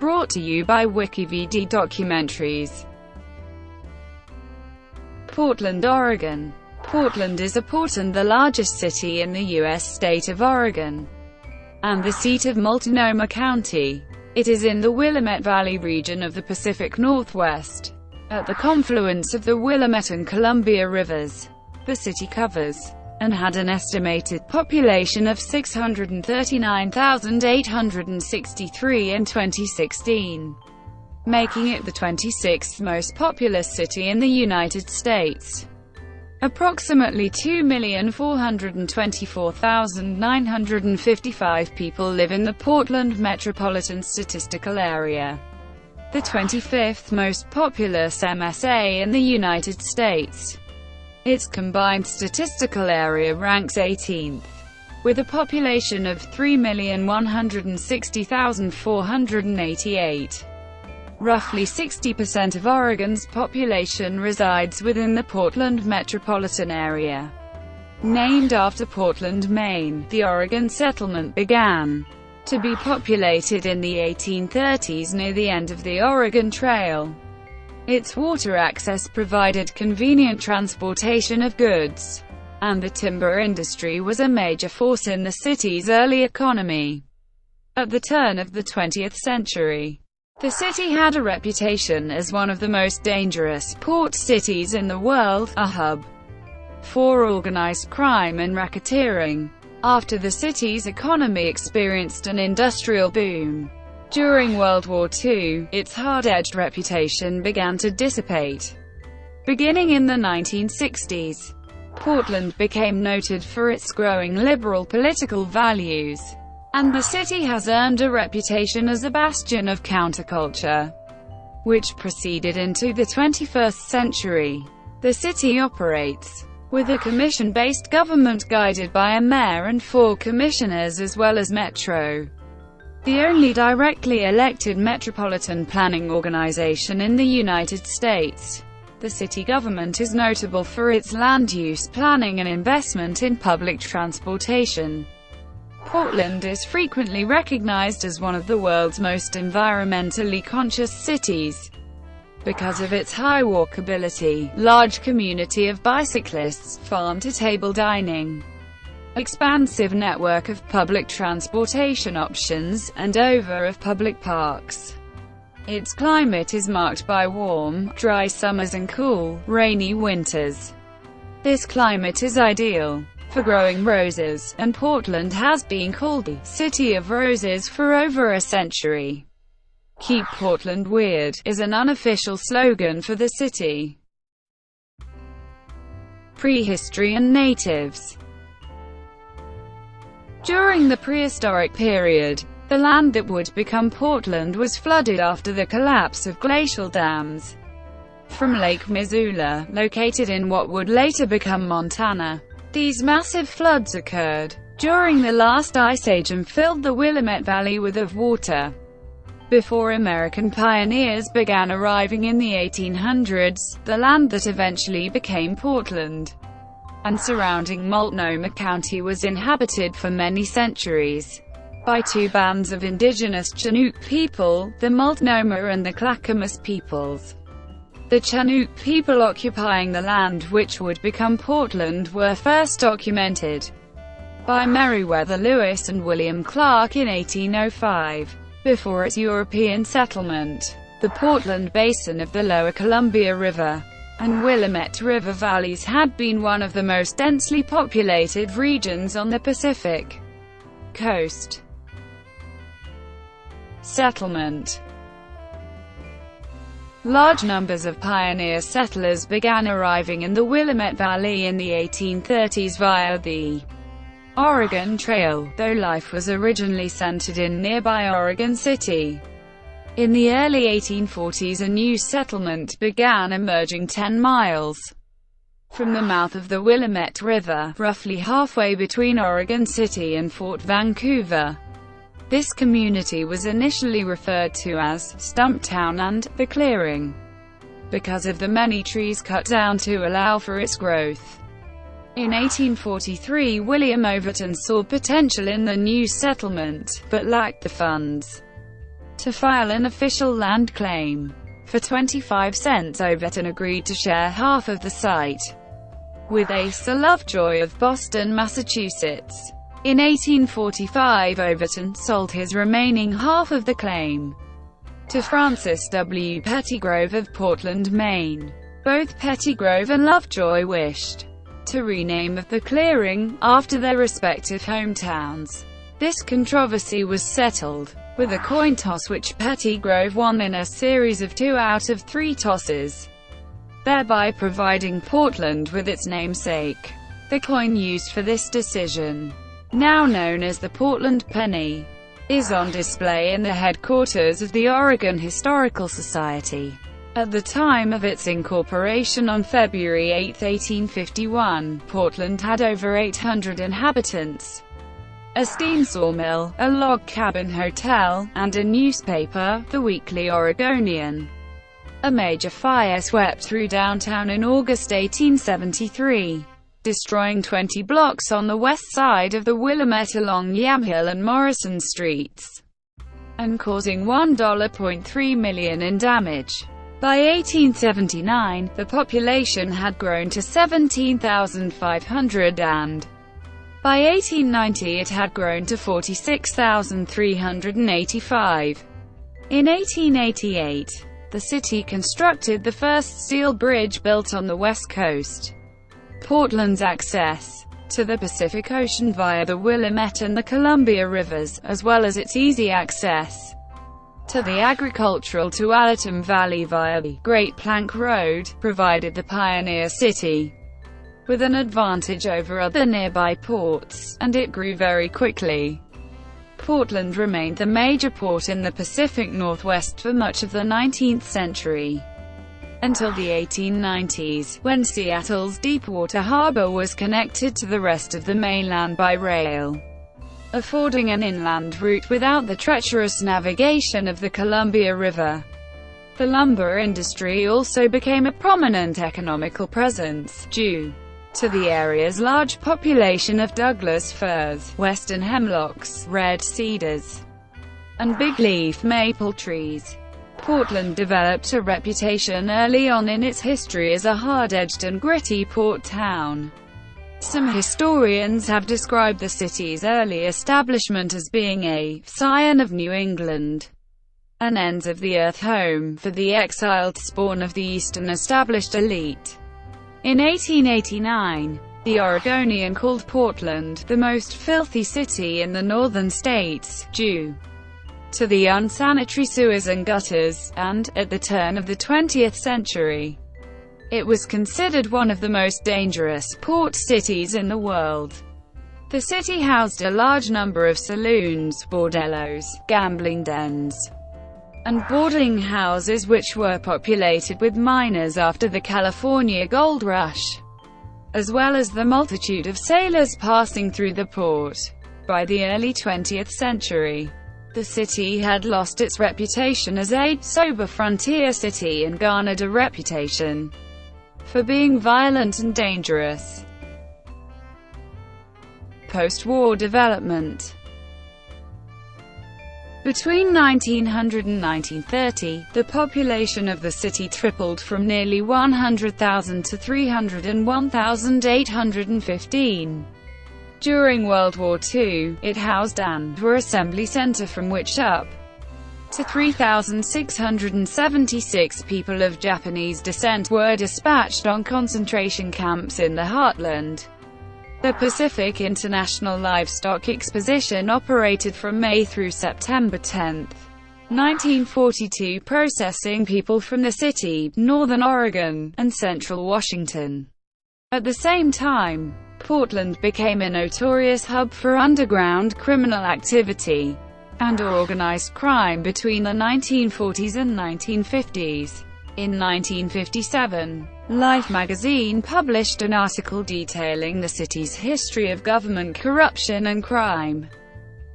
Brought to you by WikiVidi Documentaries. Portland, Oregon. Portland is a port and the largest city in the U.S. state of Oregon, and the seat of Multnomah County. It is in the Willamette Valley region of the Pacific Northwest, at the confluence of the Willamette and Columbia rivers. The city covers, and had an estimated population of 639,863 in 2016, making it the 26th most populous city in the United States. Approximately 2,424,955 people live in the Portland Metropolitan Statistical Area, the 25th most populous MSA in the United States. Its combined statistical area ranks 18th, with a population of 3,160,488. Roughly 60% of Oregon's population resides within the Portland metropolitan area. Named after Portland, Maine, the Oregon settlement began to be populated in the 1830s near the end of the Oregon Trail. Its water access provided convenient transportation of goods, and the timber industry was a major force in the city's early economy. At the turn of the 20th century, the city had a reputation as one of the most dangerous port cities in the world, a hub for organized crime and racketeering. After the city's economy experienced an industrial boom during World War II, its hard-edged reputation began to dissipate. Beginning in the 1960s, Portland became noted for its growing liberal political values, and the city has earned a reputation as a bastion of counterculture, which proceeded into the 21st century. The city operates with a commission-based government guided by a mayor and 4 commissioners, as well as Metro, the only directly elected metropolitan planning organization in the United States. The city government is notable for its land use planning and investment in public transportation. Portland is frequently recognized as one of the world's most environmentally conscious cities because of its high walkability, large community of bicyclists, farm-to-table dining, expansive network of public transportation options, and over of public parks. Its climate is marked by warm, dry summers and cool, rainy winters. This climate is ideal for growing roses, and Portland has been called the City of Roses for over a century. "Keep Portland Weird" is an unofficial slogan for the city. Prehistory and natives. During the prehistoric period, the land that would become Portland was flooded after the collapse of glacial dams from Lake Missoula, located in what would later become Montana. These massive floods occurred during the last ice age and filled the Willamette Valley with water. Before American pioneers began arriving in the 1800s, the land that eventually became Portland and surrounding Multnomah County was inhabited for many centuries by 2 bands of indigenous Chinook people, the Multnomah and the Clackamas peoples. The Chinook people occupying the land which would become Portland were first documented by Meriwether Lewis and William Clark in 1805. Before its European settlement, the Portland Basin of the lower Columbia River and Willamette River valleys had been one of the most densely populated regions on the Pacific coast. Settlement. Large numbers of pioneer settlers began arriving in the Willamette Valley in the 1830s via the Oregon Trail, though life was originally centered in nearby Oregon City. In the early 1840s, a new settlement began emerging 10 miles from the mouth of the Willamette River, roughly halfway between Oregon City and Fort Vancouver. This community was initially referred to as Stumptown and the Clearing because of the many trees cut down to allow for its growth. In 1843, William Overton saw potential in the new settlement, but lacked the funds to file an official land claim. For 25 cents, Overton agreed to share half of the site with Asa Lovejoy of Boston, Massachusetts. In 1845, Overton sold his remaining half of the claim to Francis W. Pettygrove of Portland, Maine. Both Pettygrove and Lovejoy wished to rename the clearing after their respective hometowns. This controversy was settled with a coin toss, which Pettygrove won in a series of 2 out of 3 tosses, thereby providing Portland with its namesake. The coin used for this decision, now known as the Portland penny, is on display in the headquarters of the Oregon Historical Society. At the time of its incorporation on February 8, 1851, Portland had over 800 inhabitants, a steam sawmill, a log cabin hotel, and a newspaper, the Weekly Oregonian. A major fire swept through downtown in August 1873, destroying 20 blocks on the west side of the Willamette along Yamhill and Morrison Streets, and causing $1.3 million in damage. By 1879, the population had grown to 17,500 and by 1890 it had grown to 46,385. In 1888, the city constructed the first steel bridge built on the West Coast. Portland's access to the Pacific Ocean via the Willamette and the Columbia Rivers, as well as its easy access to the agricultural Tualatin Valley via the Great Plank Road, provided the pioneer city with an advantage over other nearby ports, and it grew very quickly. Portland remained the major port in the Pacific Northwest for much of the 19th century, until the 1890s, when Seattle's Deepwater Harbor was connected to the rest of the mainland by rail, affording an inland route without the treacherous navigation of the Columbia River. The lumber industry also became a prominent economical presence, due to the area's large population of Douglas firs, western hemlocks, red cedars, and big-leaf maple trees. Portland developed a reputation early on in its history as a hard-edged and gritty port town. Some historians have described the city's early establishment as being a scion of New England, an ends-of-the-earth home for the exiled spawn of the Eastern established elite. In 1889, the Oregonian called Portland the most filthy city in the northern states, due to the unsanitary sewers and gutters, and, at the turn of the 20th century, it was considered one of the most dangerous port cities in the world. The city housed a large number of saloons, bordellos, gambling dens, and boarding houses which were populated with miners after the California Gold Rush, as well as the multitude of sailors passing through the port. By the early 20th century, the city had lost its reputation as a sober frontier city and garnered a reputation for being violent and dangerous. Post-war development. Between 1900 and 1930, the population of the city tripled from nearly 100,000 to 301,815. During World War II, it housed an war assembly center from which up to 3,676 people of Japanese descent were dispatched on concentration camps in the heartland. The Pacific International Livestock Exposition operated from May through September 10, 1942, processing people from the city, northern Oregon, and central Washington. At the same time, Portland became a notorious hub for underground criminal activity and organized crime between the 1940s and 1950s. In 1957, Life magazine published an article detailing the city's history of government corruption and crime,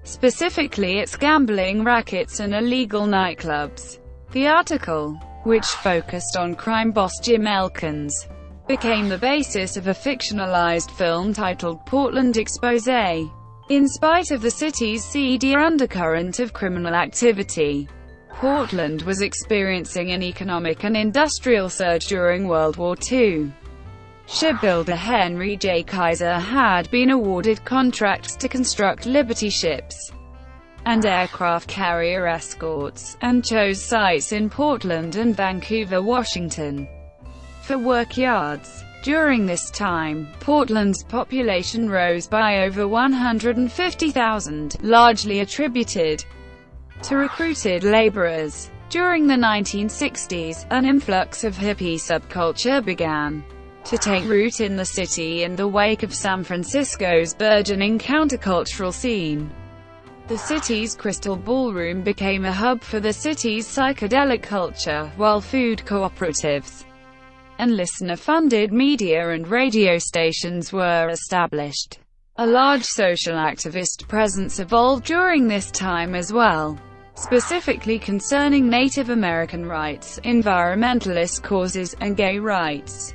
specifically its gambling rackets and illegal nightclubs. The article, which focused on crime boss Jim Elkins, became the basis of a fictionalized film titled Portland Exposé. In spite of the city's seedy undercurrent of criminal activity, Portland was experiencing an economic and industrial surge during World War II. Shipbuilder Henry J. Kaiser had been awarded contracts to construct Liberty ships and aircraft carrier escorts, and chose sites in Portland and Vancouver, Washington, for work yards. During this time, Portland's population rose by over 150,000, largely attributed to recruited laborers. During the 1960s, an influx of hippie subculture began to take root in the city in the wake of San Francisco's burgeoning countercultural scene. The city's Crystal Ballroom became a hub for the city's psychedelic culture, while food cooperatives and listener-funded media and radio stations were established. A large social activist presence evolved during this time as well, specifically concerning Native American rights, environmentalist causes, and gay rights.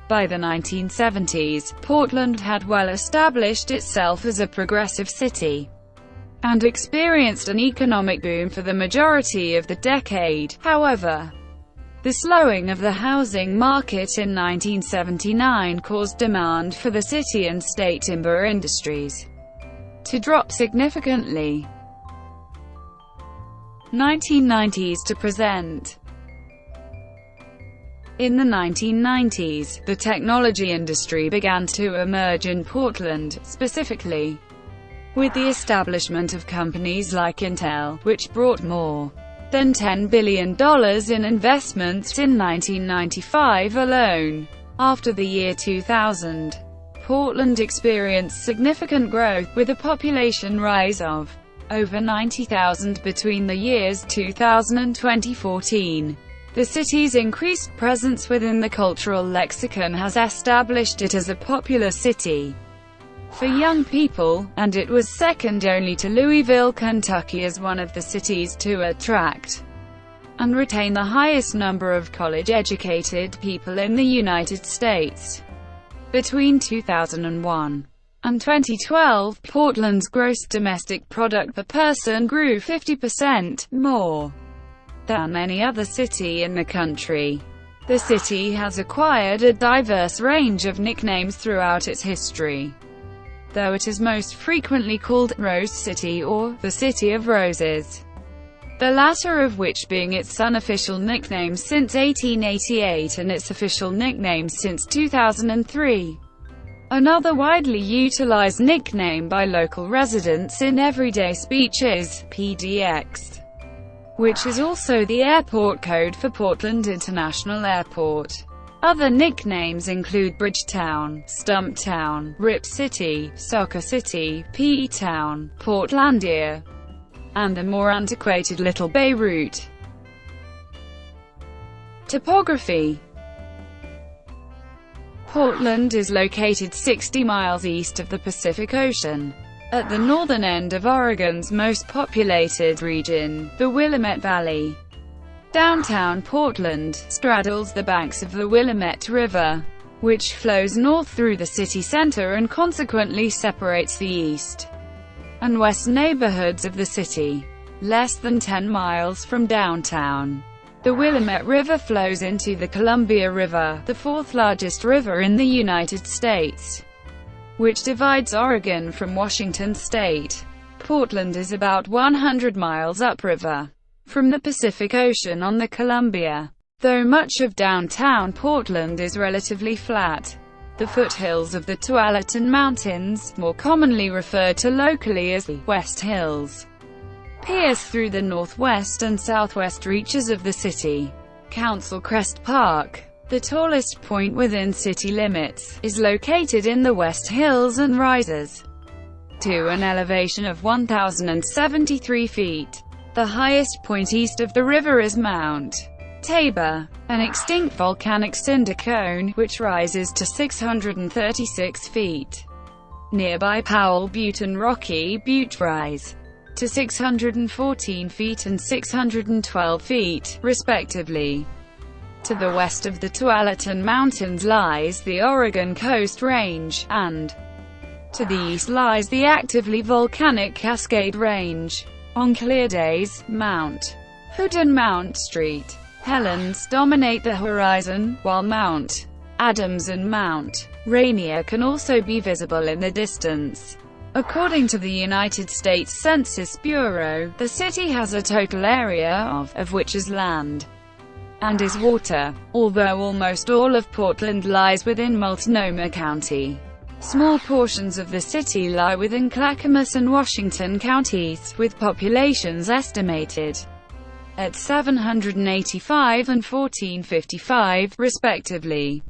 By the 1970s, Portland had well established itself as a progressive city and experienced an economic boom for the majority of the decade. However, the slowing of the housing market in 1979 caused demand for the city and state timber industries to drop significantly. 1990s to present. In the 1990s, the technology industry began to emerge in Portland, specifically with the establishment of companies like Intel, which brought more than $10 billion in investments in 1995 alone. After the year 2000, Portland experienced significant growth, with a population rise of over 90,000 between the years 2000 and 2014. The city's increased presence within the cultural lexicon has established it as a popular city for young people, and it was second only to Louisville, Kentucky as one of the cities to attract and retain the highest number of college-educated people in the United States. Between 2001 and 2012, Portland's gross domestic product per person grew 50% more than any other city in the country. The city has acquired a diverse range of nicknames throughout its history, though it is most frequently called Rose City or the City of Roses, the latter of which being its unofficial nickname since 1888 and its official nickname since 2003. Another widely utilized nickname by local residents in everyday speech is PDX, which is also the airport code for Portland International Airport. Other nicknames include Bridgetown, Stumptown, Rip City, Soccer City, PE Town, Portlandia, and the more antiquated Little Beirut. Topography. Portland is located 60 miles east of the Pacific Ocean, at the northern end of Oregon's most populated region, the Willamette Valley. Downtown Portland straddles the banks of the Willamette River, which flows north through the city center and consequently separates the east and west neighborhoods of the city. Less than 10 miles from downtown, the Willamette River flows into the Columbia River, the fourth largest river in the United States, which divides Oregon from Washington state. Portland is about 100 miles upriver from the Pacific Ocean on the Columbia. Though much of downtown Portland is relatively flat, the foothills of the Tualatin Mountains, more commonly referred to locally as the West Hills, pierce through the northwest and southwest reaches of the city. Council Crest Park, the tallest point within city limits, is located in the West Hills and rises to an elevation of 1,073 feet. The highest point east of the river is Mount Tabor, an extinct volcanic cinder cone, which rises to 636 feet. Nearby Powell Butte and Rocky Butte rise to 614 feet and 612 feet, respectively. To the west of the Tualatin Mountains lies the Oregon Coast Range, and to the east lies the actively volcanic Cascade Range. On clear days, Mount Hood and Mount St. Helens dominate the horizon, while Mount Adams and Mount Rainier can also be visible in the distance. According to the United States Census Bureau, the city has a total area of which is land and is water, although almost all of Portland lies within Multnomah County. Small portions of the city lie within Clackamas and Washington counties, with populations estimated at 785 and 1455, respectively.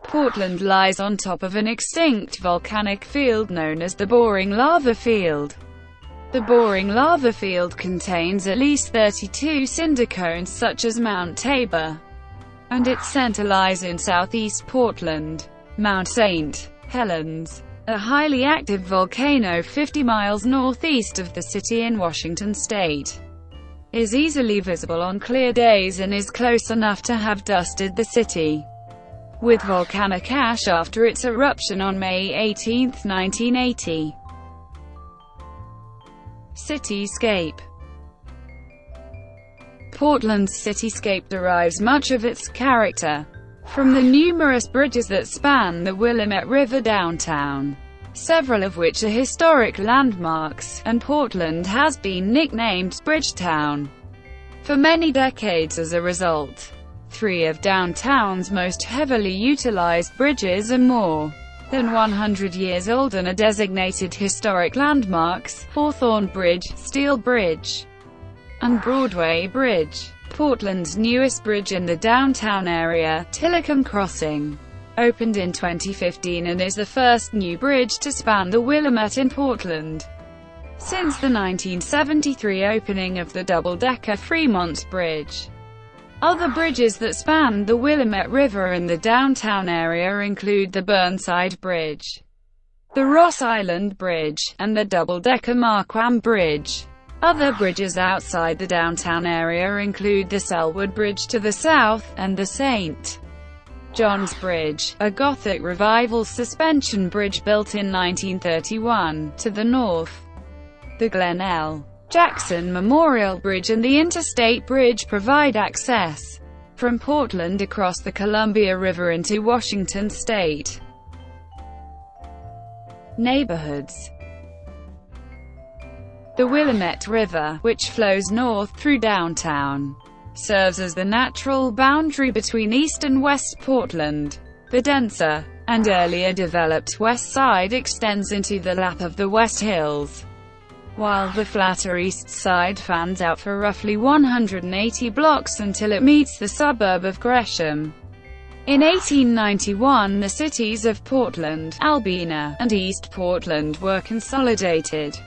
Portland lies on top of an extinct volcanic field known as the Boring Lava Field. The Boring Lava Field contains at least 32 cinder cones such as Mount Tabor, and its center lies in southeast Portland. Mount St. Helens, a highly active volcano 50 miles northeast of the city in Washington state, is easily visible on clear days and is close enough to have dusted the city with volcanic ash after its eruption on May 18, 1980. Cityscape. Portland's cityscape derives much of its character from the numerous bridges that span the Willamette River downtown, several of which are historic landmarks, and Portland has been nicknamed Bridgetown for many decades as a result. Three of downtown's most heavily utilized bridges are more than 100 years old and are designated historic landmarks: Hawthorne Bridge, Steel Bridge, and Broadway Bridge. Portland's newest bridge in the downtown area, Tillicum Crossing, opened in 2015 and is the first new bridge to span the Willamette in Portland since the 1973 opening of the double-decker Fremont Bridge. Other bridges that span the Willamette River in the downtown area include the Burnside Bridge, the Ross Island Bridge, and the double-decker Marquam Bridge. Other bridges outside the downtown area include the Selwood Bridge to the south, and the St. John's Bridge, a Gothic Revival suspension bridge built in 1931, to the north. The Glen L. Jackson Memorial Bridge and the Interstate Bridge provide access from Portland across the Columbia River into Washington state. Neighborhoods. The Willamette River, which flows north through downtown, serves as the natural boundary between East and West Portland. The denser and earlier developed west side extends into the lap of the West Hills, while the flatter east side fans out for roughly 180 blocks until it meets the suburb of Gresham. In 1891, the cities of Portland, Albina, and East Portland were consolidated,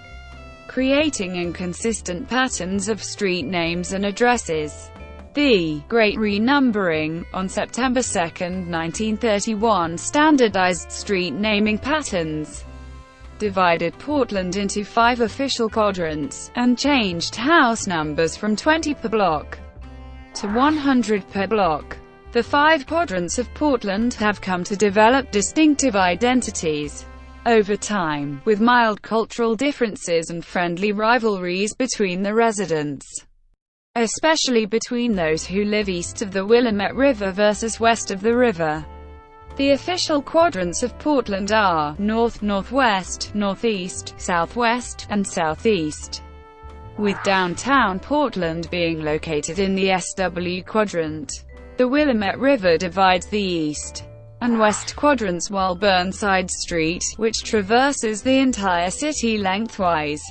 creating inconsistent patterns of street names and addresses. The Great Renumbering, on September 2, 1931, standardized street naming patterns, divided Portland into 5 official quadrants, and changed house numbers from 20 per block to 100 per block. The 5 quadrants of Portland have come to develop distinctive identities over time, with mild cultural differences and friendly rivalries between the residents, especially between those who live east of the Willamette River versus west of the river. The official quadrants of Portland are north, northwest, northeast, southwest, and southeast, with downtown Portland being located in the SW quadrant. The Willamette River divides the east and west quadrants, while Burnside Street, which traverses the entire city lengthwise,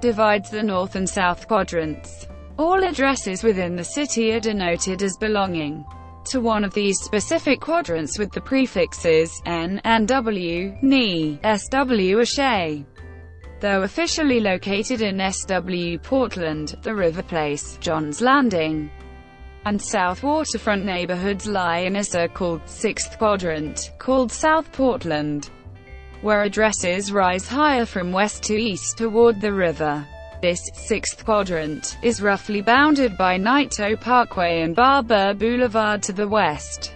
divides the north and south quadrants. All addresses within the city are denoted as belonging to one of these specific quadrants with the prefixes N and W, NE, SW or SHE. Though officially located in SW Portland, the River Place, John's Landing, and South Waterfront neighborhoods lie in a so-called 6th quadrant, called South Portland, where addresses rise higher from west to east toward the river. This 6th quadrant is roughly bounded by Naito Parkway and Barber Boulevard to the west,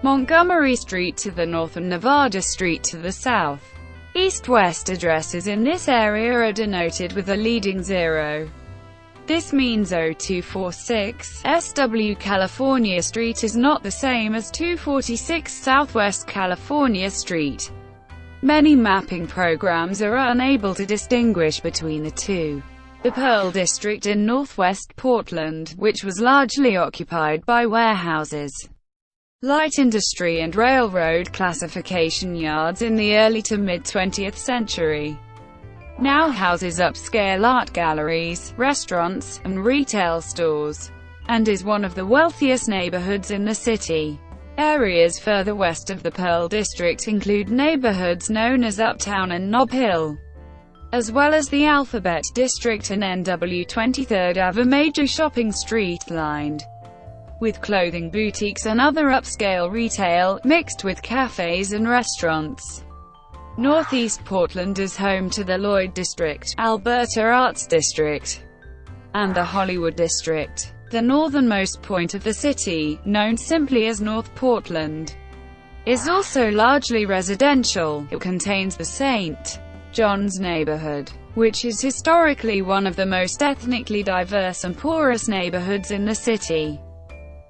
Montgomery Street to the north, and Nevada Street to the south. East-west addresses in this area are denoted with a leading 0. This means 0246 SW California Street is not the same as 246 Southwest California Street. Many mapping programs are unable to distinguish between the two. The Pearl District in northwest Portland, which was largely occupied by warehouses, light industry and railroad classification yards in the early to mid-20th century, now houses upscale art galleries, restaurants, and retail stores, and is one of the wealthiest neighborhoods in the city. Areas further west of the Pearl District include neighborhoods known as Uptown and Nob Hill, as well as the Alphabet District and NW 23rd Ave, a major shopping street lined with clothing boutiques and other upscale retail, mixed with cafes and restaurants. Northeast Portland is home to the Lloyd District, Alberta Arts District, and the Hollywood District. The northernmost point of the city, known simply as North Portland, is also largely residential. It contains the St. John's neighborhood, which is historically one of the most ethnically diverse and poorest neighborhoods in the city.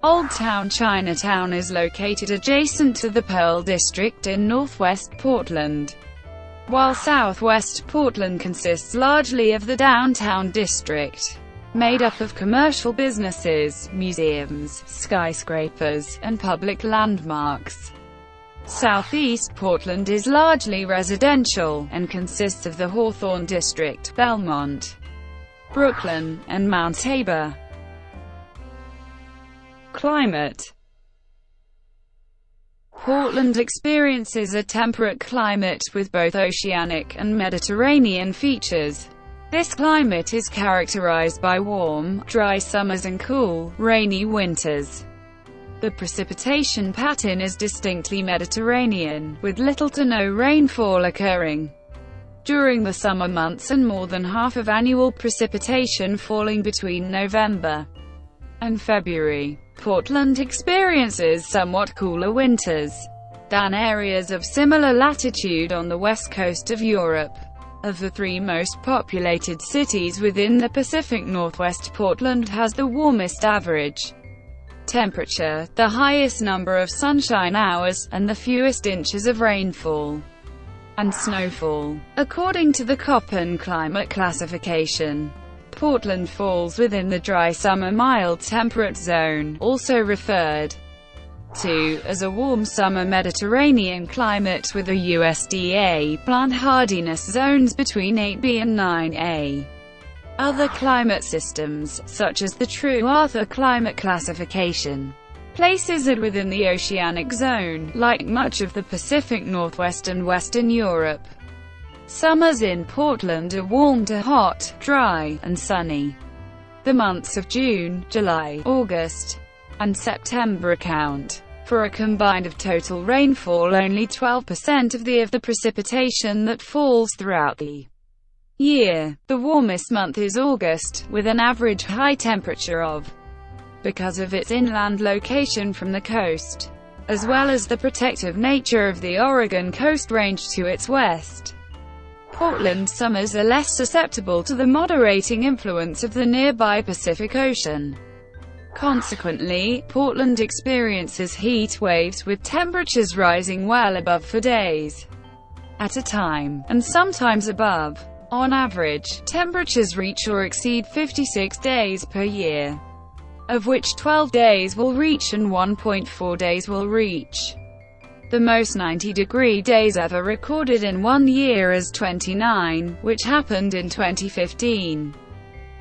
Old Town Chinatown is located adjacent to the Pearl District in northwest Portland, while southwest Portland consists largely of the Downtown District, made up of commercial businesses, museums, skyscrapers, and public landmarks. Southeast Portland is largely residential, and consists of the Hawthorne District, Belmont, Brooklyn, and Mount Tabor. Climate. Portland experiences a temperate climate with both oceanic and Mediterranean features. This climate is characterized by warm, dry summers and cool, rainy winters. The precipitation pattern is distinctly Mediterranean, with little to no rainfall occurring during the summer months and more than half of annual precipitation falling between November and February. Portland experiences somewhat cooler winters than areas of similar latitude on the west coast of Europe. Of the three most populated cities within the Pacific Northwest, Portland has the warmest average temperature, the highest number of sunshine hours, and the fewest inches of rainfall and snowfall. According to the Köppen climate classification, Portland falls within the dry summer mild temperate zone, also referred to as a warm summer Mediterranean climate, with a USDA plant hardiness zones between 8B and 9A. Other climate systems, such as the True Arthur climate classification, places it within the oceanic zone, like much of the Pacific Northwest and Western Europe. Summers in Portland are warm to hot, dry, and sunny. The months of June, July, August, and September account for a combined of total rainfall only 12% of the precipitation that falls throughout the year. The warmest month is August, with an average high temperature of, because of its inland location from the coast, as well as the protective nature of the Oregon Coast Range to its west. Portland summers are less susceptible to the moderating influence of the nearby Pacific Ocean. Consequently, Portland experiences heat waves with temperatures rising well above for days at a time, and sometimes above. On average, temperatures reach or exceed 56 days per year, of which 12 days will reach and 1.4 days will reach. The most 90-degree days ever recorded in one year is 29, which happened in 2015.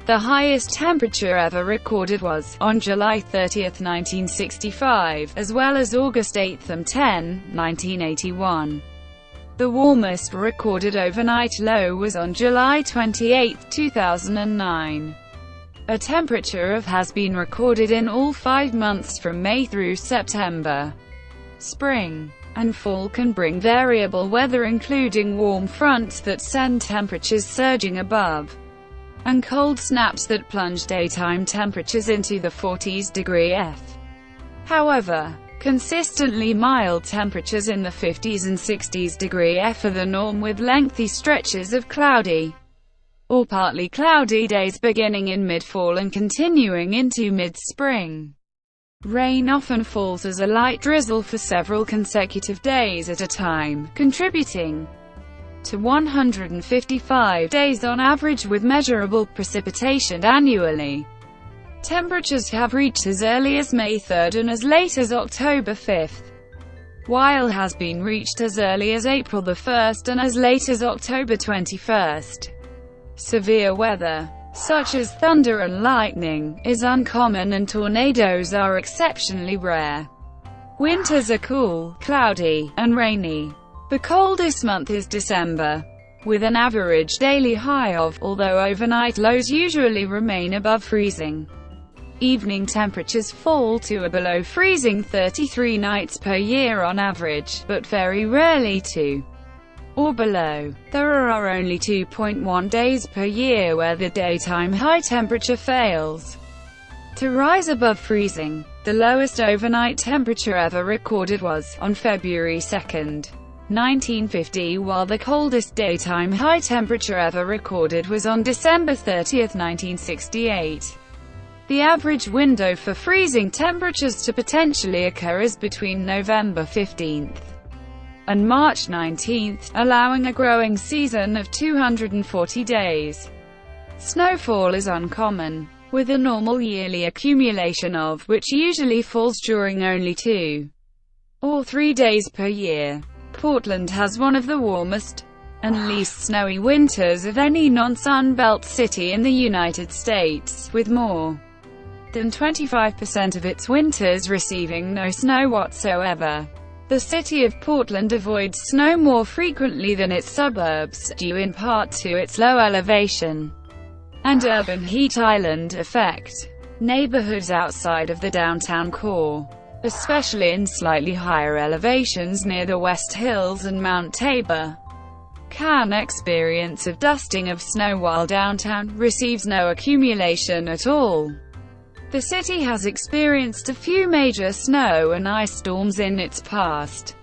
The highest temperature ever recorded was, on July 30, 1965, as well as August 8 and 10, 1981. The warmest recorded overnight low was on July 28, 2009. A temperature of has been recorded in all 5 months from May through September. Spring and fall can bring variable weather, including warm fronts that send temperatures surging above, and cold snaps that plunge daytime temperatures into the 40s degree F. However, consistently mild temperatures in the 50s and 60s degree F are the norm, with lengthy stretches of cloudy or partly cloudy days beginning in mid-fall and continuing into mid-spring. Rain often falls as a light drizzle for several consecutive days at a time, contributing to 155 days on average with measurable precipitation annually. Temperatures have reached as early as May 3 and as late as October 5, while has been reached as early as April 1 and as late as October 21. Severe weather, such as thunder and lightning, is uncommon and tornadoes are exceptionally rare. Winters are cool, cloudy, and rainy. The coldest month is December, with an average daily high of, although overnight lows usually remain above freezing. Evening temperatures fall to or below freezing 33 nights per year on average, but very rarely to or below. There are only 2.1 days per year where the daytime high temperature fails to rise above freezing. The lowest overnight temperature ever recorded was on February 2, 1950, while the coldest daytime high temperature ever recorded was on December 30, 1968. The average window for freezing temperatures to potentially occur is between November 15 and March 19, allowing a growing season of 240 days. Snowfall is uncommon, with a normal yearly accumulation of, which usually falls during only 2 or 3 days per year. Portland has one of the warmest and least snowy winters of any non-Sun Belt city in the United States, with more than 25% of its winters receiving no snow whatsoever. The city of Portland avoids snow more frequently than its suburbs, due in part to its low elevation and urban heat island effect. Neighborhoods outside of the downtown core, especially in slightly higher elevations near the West Hills and Mount Tabor, can experience a dusting of snow while downtown receives no accumulation at all. The city has experienced a few major snow and ice storms in its past,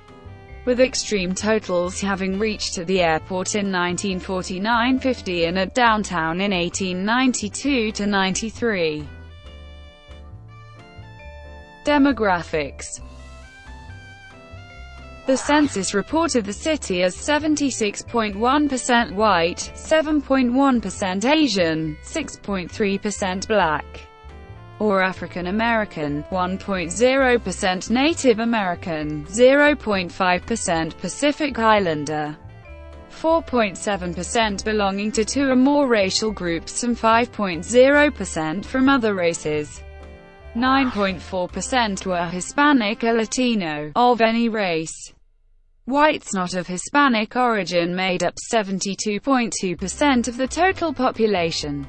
with extreme totals having reached at the airport in 1949-50 and at downtown in 1892-93. Demographics. The census reported the city as 76.1% white, 7.1% Asian, 6.3% Black or African American, 1.0% Native American, 0.5% Pacific Islander, 4.7% belonging to 2 or more racial groups and 5.0% from other races. 9.4% were Hispanic or Latino, of any race. Whites not of Hispanic origin made up 72.2% of the total population.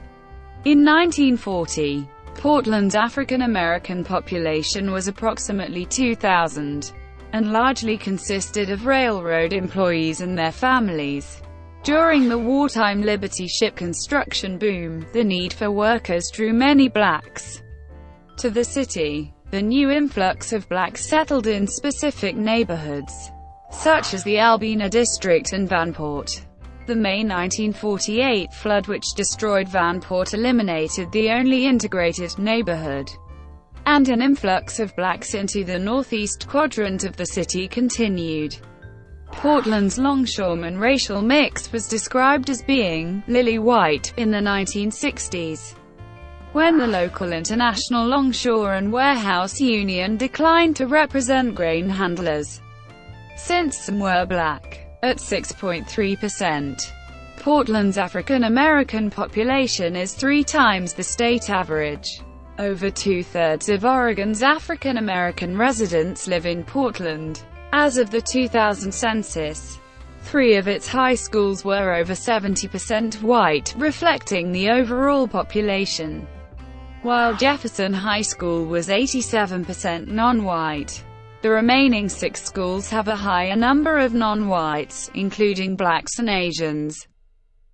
In 1940, Portland's African American population was approximately 2,000, and largely consisted of railroad employees and their families. During the wartime Liberty ship construction boom, the need for workers drew many blacks to the city. The new influx of blacks settled in specific neighborhoods, such as the Albina district and Vanport. The May 1948 flood which destroyed Vanport eliminated the only integrated neighborhood, and an influx of blacks into the northeast quadrant of the city continued. Portland's longshoreman racial mix was described as being lily white in the 1960s, when the local International Longshore and Warehouse Union declined to represent grain handlers, since some were black. At 6.3%, Portland's African American population is 3 times the state average. Over 2/3 of Oregon's African American residents live in Portland. As of the 2000 census, 3 of its high schools were over 70% white, reflecting the overall population, while Jefferson High School was 87% non-white. The remaining 6 schools have a higher number of non-whites, including blacks and Asians.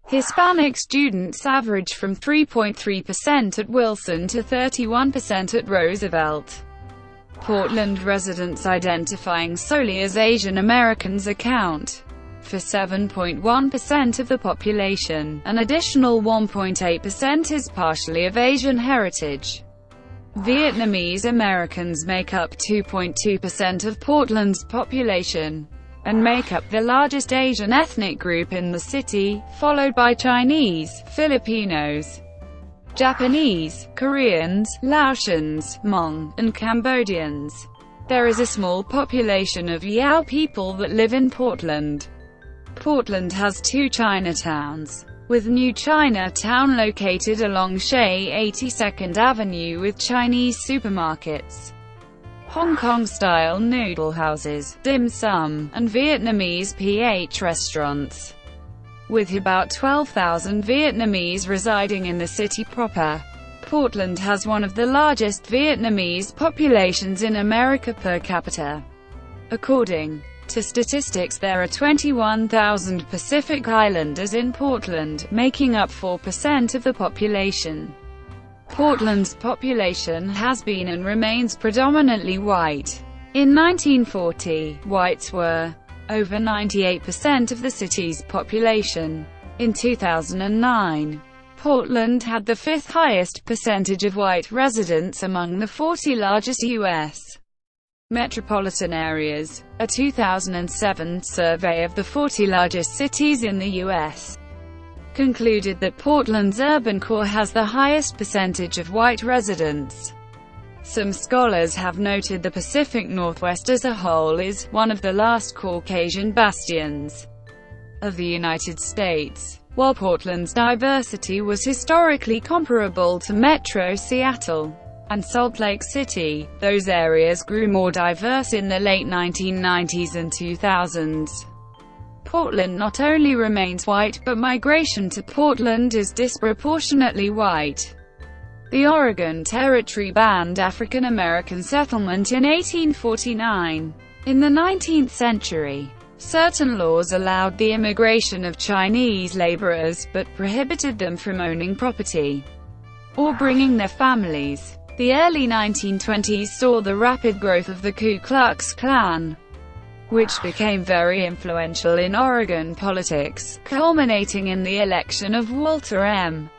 Hispanic students average from 3.3% at Wilson to 31% at Roosevelt. Portland residents identifying solely as Asian Americans account for 7.1% of the population. An additional 1.8% is partially of Asian heritage. Vietnamese Americans make up 2.2% of Portland's population, and make up the largest Asian ethnic group in the city, followed by Chinese, Filipinos, Japanese, Koreans, Laotians, Hmong, and Cambodians. There is a small population of Yao people that live in Portland. Portland has two Chinatowns, with New Chinatown located along Shea 82nd Avenue with Chinese supermarkets, Hong Kong-style noodle houses, dim sum, and Vietnamese PH restaurants. With about 12,000 Vietnamese residing in the city proper, Portland has one of the largest Vietnamese populations in America per capita. According to statistics, there are 21,000 Pacific Islanders in Portland, making up 4% of the population. Portland's population has been and remains predominantly white. In 1940, whites were over 98% of the city's population. In 2009, Portland had the fifth highest percentage of white residents among the 40 largest U.S. metropolitan areas. A 2007 survey of the 40 largest cities in the U.S. concluded that Portland's urban core has the highest percentage of white residents. Some scholars have noted the Pacific Northwest as a whole is one of the last Caucasian bastions of the United States. While Portland's diversity was historically comparable to Metro Seattle and Salt Lake City, those areas grew more diverse in the late 1990s and 2000s. Portland not only remains white, but migration to Portland is disproportionately white. The Oregon Territory banned African American settlement in 1849. In the 19th century, certain laws allowed the immigration of Chinese laborers, but prohibited them from owning property or bringing their families. The early 1920s saw the rapid growth of the Ku Klux Klan, which became very influential in Oregon politics, culminating in the election of Walter M.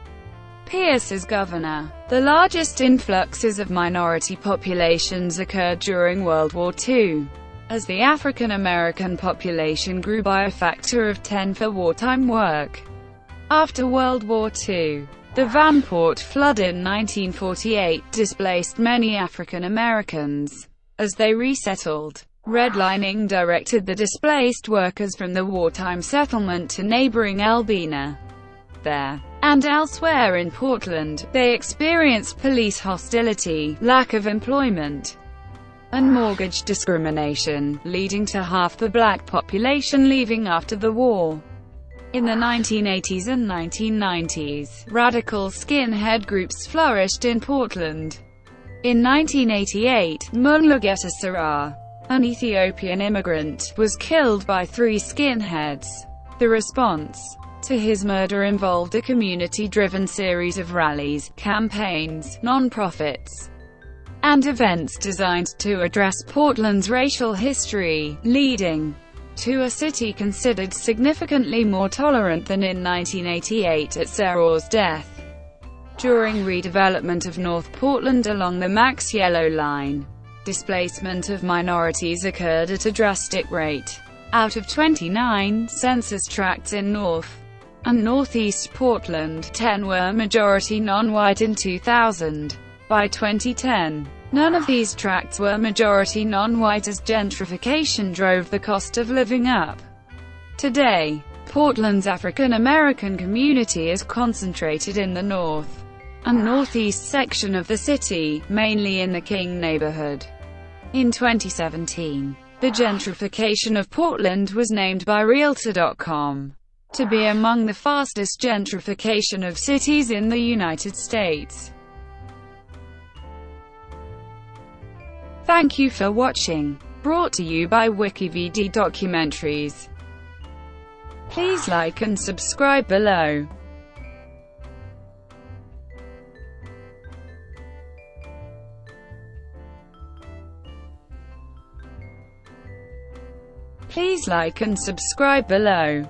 Pierce as governor. The largest influxes of minority populations occurred during World War II, as the African American population grew by a factor of 10 for wartime work. After World War II, the Vanport flood in 1948 displaced many African Americans. As they resettled, redlining directed the displaced workers from the wartime settlement to neighboring Albina. There, and elsewhere in Portland, they experienced police hostility, lack of employment, and mortgage discrimination, leading to half the black population leaving after the war. In the 1980s and 1990s, radical skinhead groups flourished in Portland. In 1988, Mulugeta Sarah, an Ethiopian immigrant, was killed by 3 skinheads. The response to his murder involved a community-driven series of rallies, campaigns, non-profits, and events designed to address Portland's racial history, leading to a city considered significantly more tolerant than in 1988 at Sarah's death. During redevelopment of North Portland along the Max Yellow Line, displacement of minorities occurred at a drastic rate. Out of 29 census tracts in North and Northeast Portland, 10 were majority non-white in 2000. By 2010, none of these tracts were majority non-white as gentrification drove the cost of living up. Today, Portland's African American community is concentrated in the north and northeast section of the city, mainly in the King neighborhood. In 2017, the gentrification of Portland was named by Realtor.com to be among the fastest gentrification of cities in the United States. Thank you for watching. Brought to you by WikiVidi Documentaries. Please like and subscribe below. Please like and subscribe below.